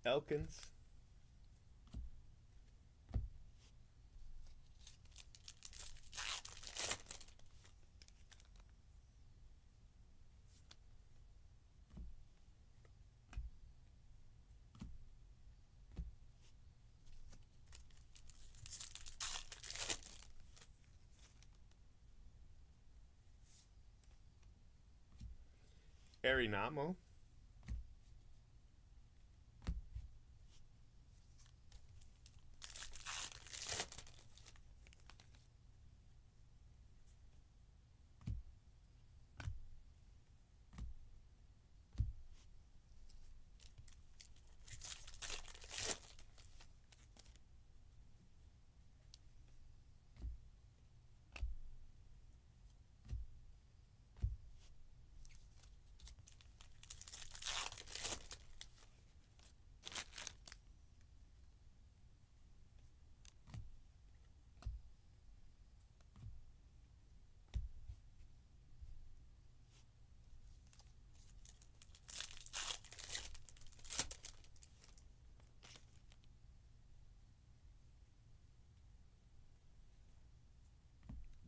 Elkins. Arinamo.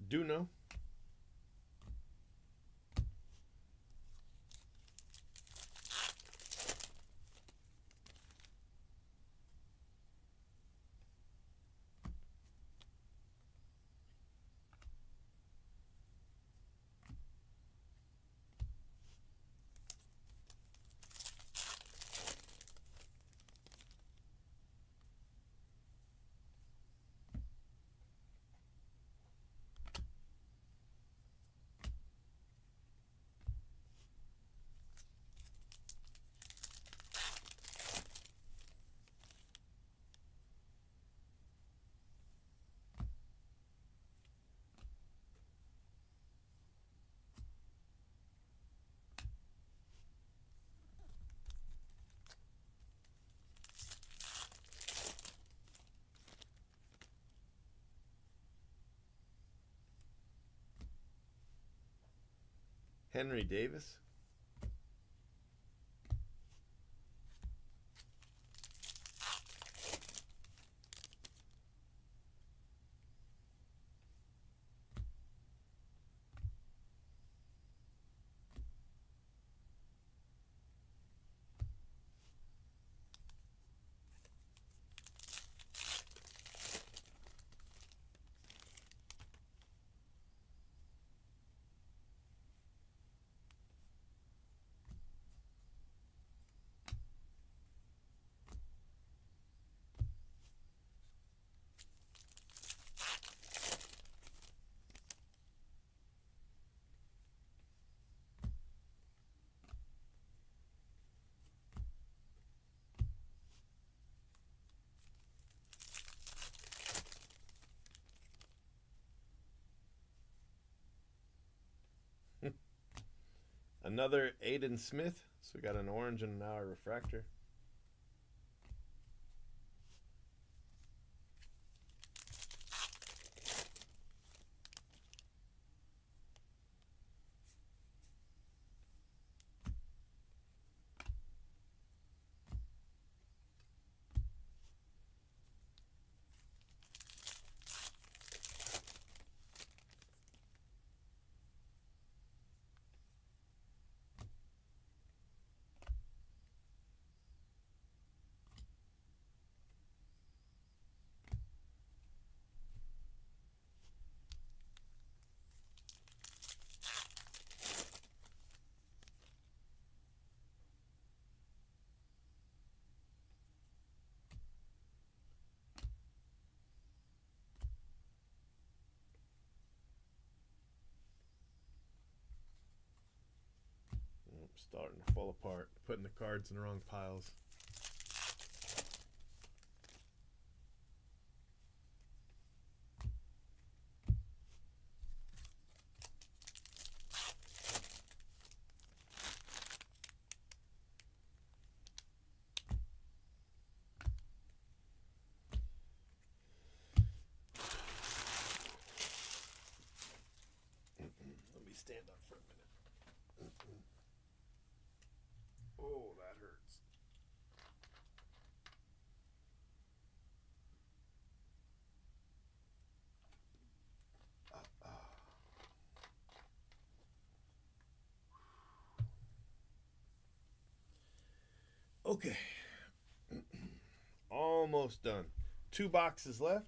Duno. Henry Davis. Another Aiden Smith. So we got an orange and now a refractor. Starting to fall apart. Putting the cards in the wrong piles. Let me stand up for a minute. Oh, that hurts. Okay. Almost done. 2 boxes left.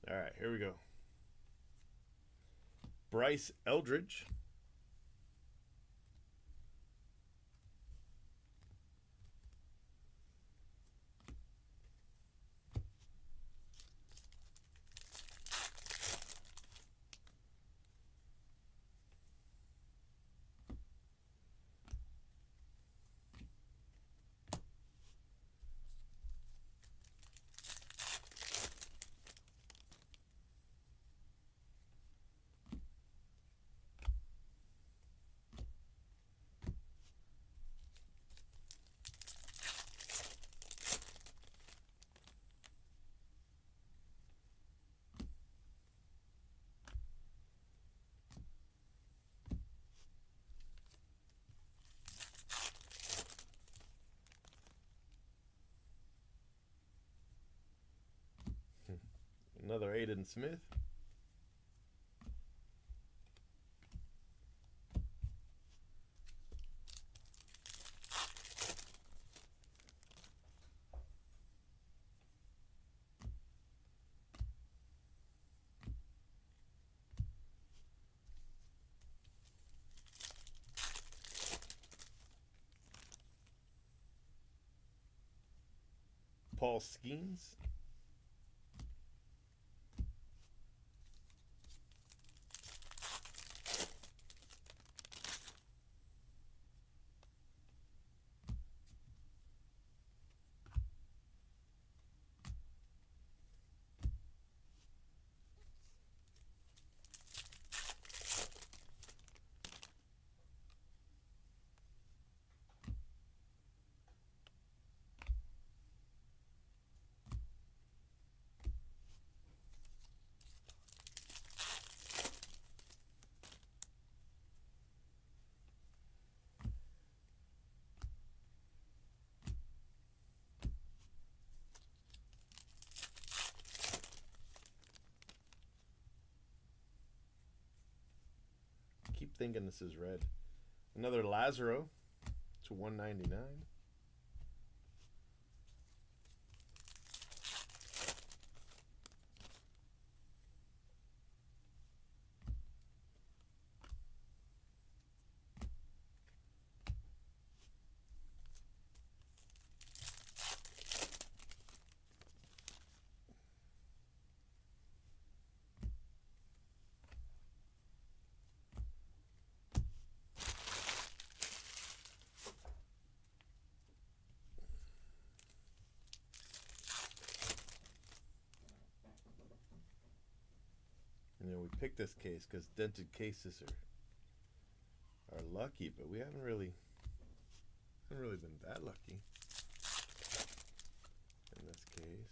All right, here we go. Bryce Eldridge. Another Aiden Smith. Paul Skeens. Keep thinking this is red. Another Lazaro to 199. You know, we picked this case because dented cases are lucky, but we haven't really been that lucky in this case.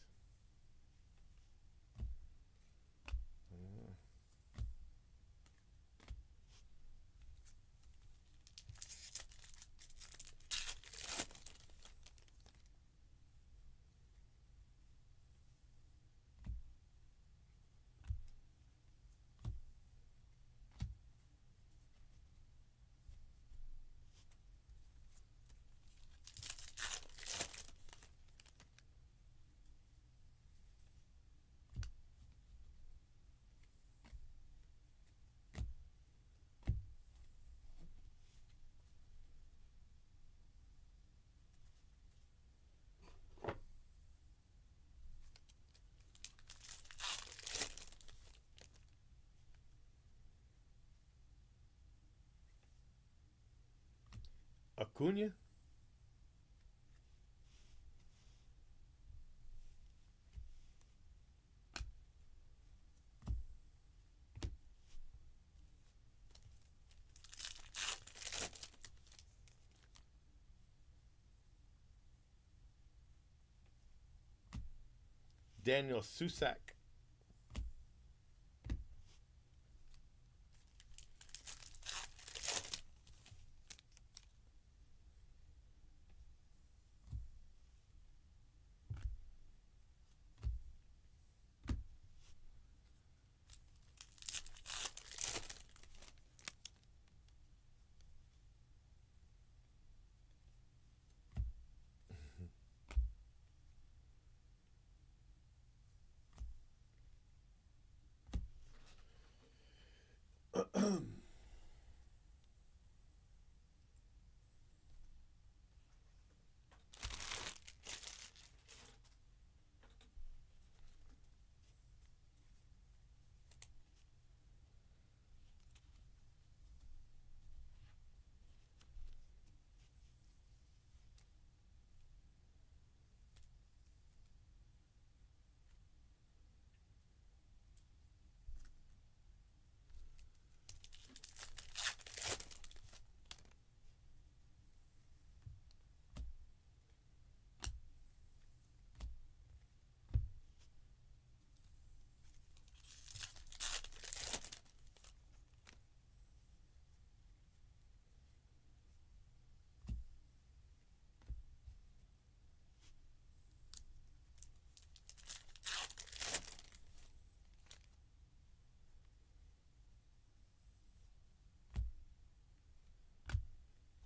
Acuna? Daniel Susak.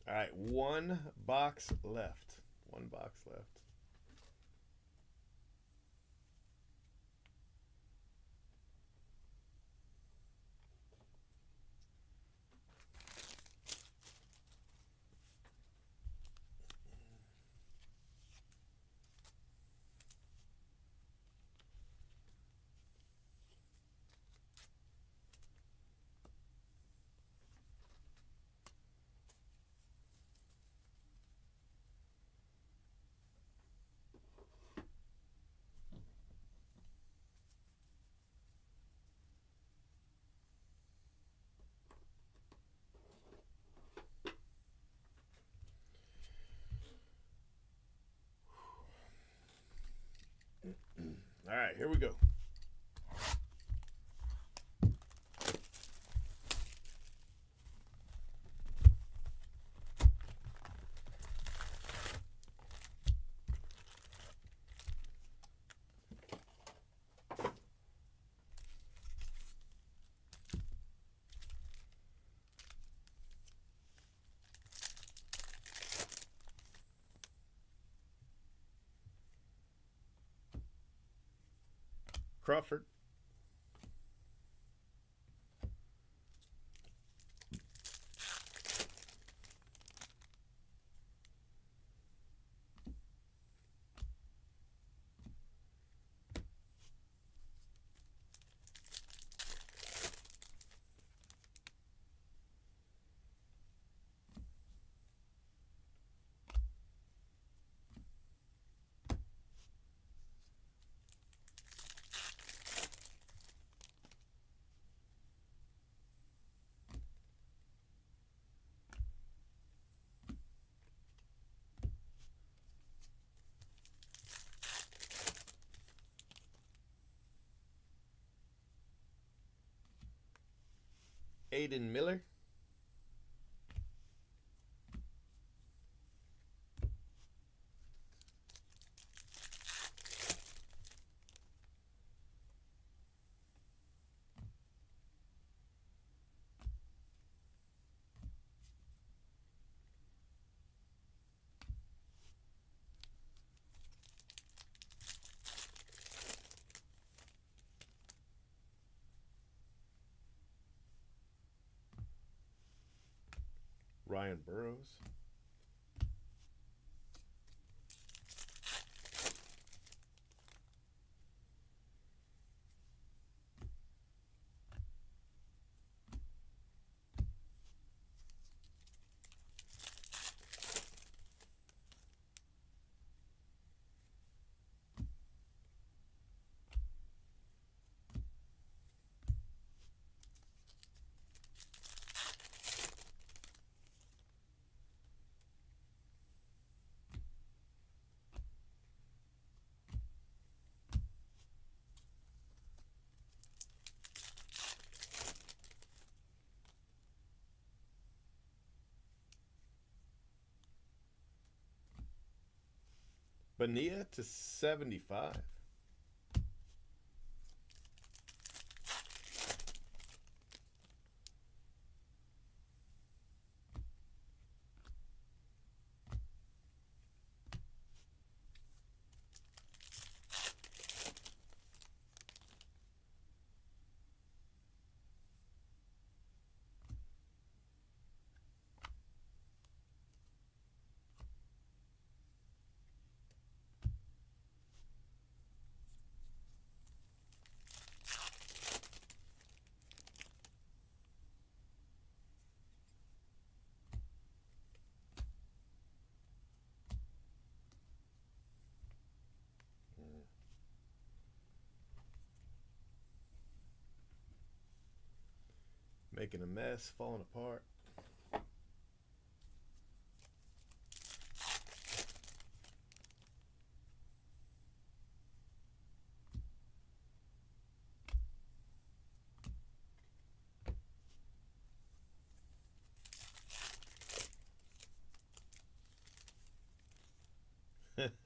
All right, one box left. One box left. here we go. Crawford. Aiden Miller. Ryan Burrows. Bonilla to 75. Making a mess, falling apart.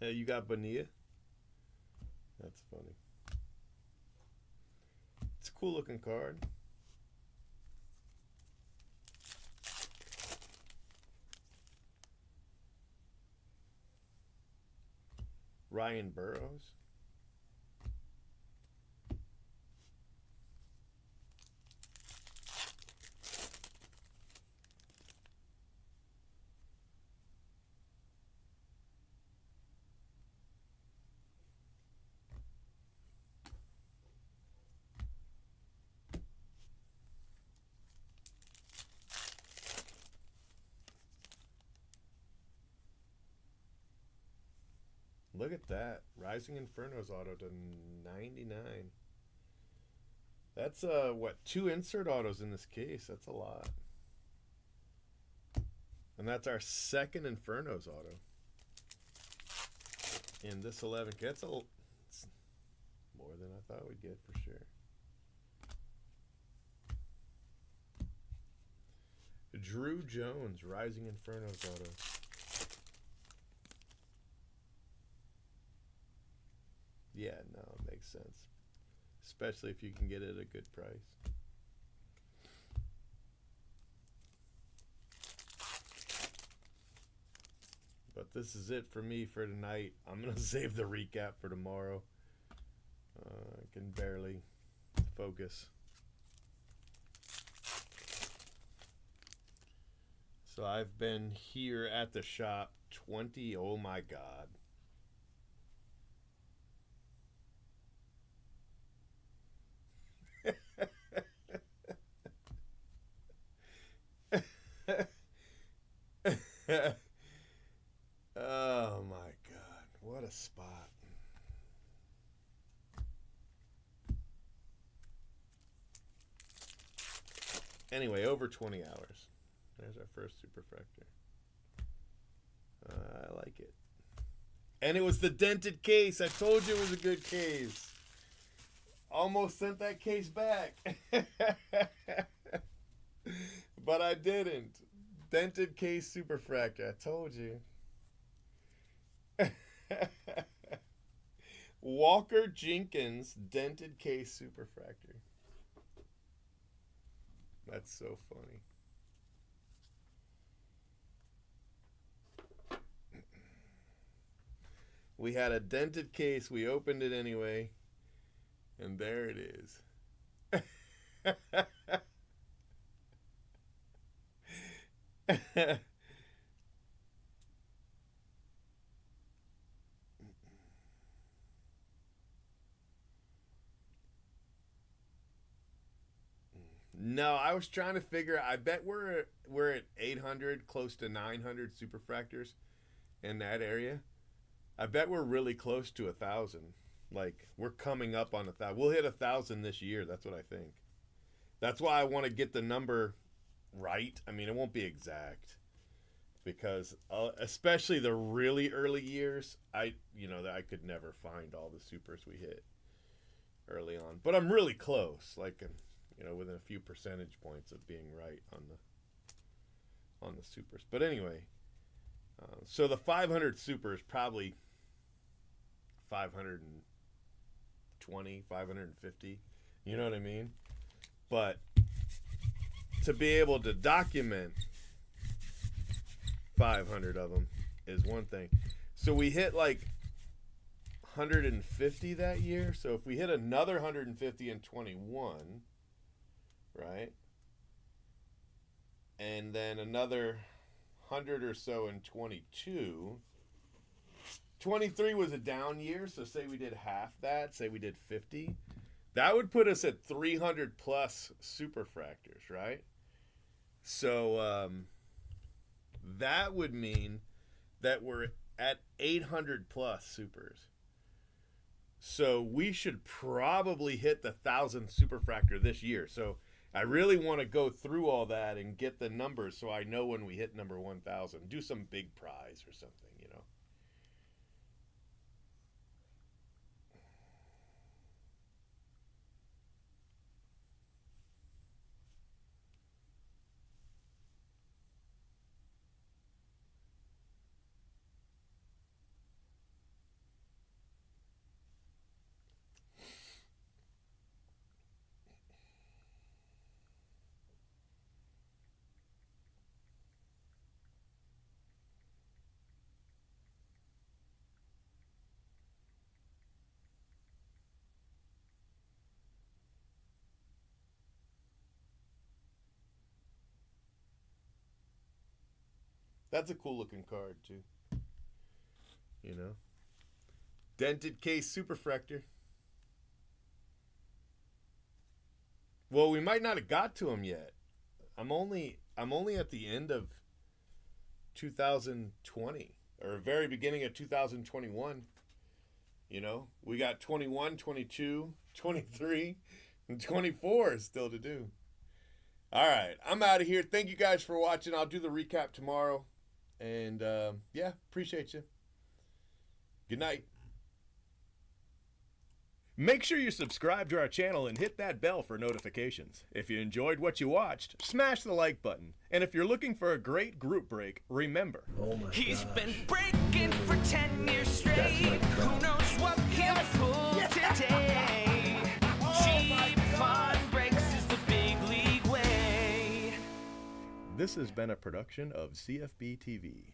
You got Bonilla? That's funny. It's a cool looking card. Ryan Burrows. Look at that. Rising Inferno's auto to 99. That's, what, 2 insert autos in this case. That's a lot. And that's our second Inferno's auto in this 11. That's a More than I thought we'd get for sure. Drew Jones, Rising Infernos auto. Yeah, no, it makes sense. Especially if you can get it at a good price. But this is it for me for tonight. I'm going to save the recap for tomorrow. I can barely focus. So I've been here at the shop 20, oh my God. Oh my God, what a spot. Anyway, over 20 hours. There's our first superfractor. I like it. And it was the dented case. I told you it was a good case. Almost sent that case back. But I didn't. Dented case superfractor. I told you. Walker Jenkins dented case superfractor. That's so funny. We had a dented case. We opened it anyway. And there it is. No, I was trying to figure. I bet we're at 800, close to 900 superfractors in that area. I bet we're really close to 1,000. Like we're coming up on 1,000. We'll hit 1,000 this year. That's what I think. That's why I want to get the number right. I mean, it won't be exact because especially the really early years, I could never find all the supers we hit early on. But I'm really close. Like. Within a few percentage points of being right on the supers. But anyway, so the 500 super is probably 520, 550. You know what I mean? But to be able to document 500 of them is one thing. So we hit like 150 that year. So if we hit another 150 in 21... right? And then another 100 or so in 22. 23 was a down year, so say we did half that, say we did 50. That would put us at 300 plus superfractors, right? So that would mean that we're at 800 plus supers. So we should probably hit the 1,000 superfractor this year. So I really want to go through all that and get the numbers so I know when we hit number 1,000. Do some big prize or something, That's a cool looking card too. Dented case superfractor. Well, we might not have got to him yet. I'm only at the end of 2020 or very beginning of 2021. We got 21, 22, 23, and 24 still to do. All right, I'm out of here. Thank you guys for watching. I'll do the recap tomorrow. And appreciate you. Good night. Make sure you subscribe to our channel and hit that bell for notifications. If you enjoyed what you watched, smash the like button. And if you're looking for a great group break, remember, He's been breaking for 10 years straight. Who knows what he'll pull today? Cheap fun breaks is the big league way. this has been a production of CFB TV.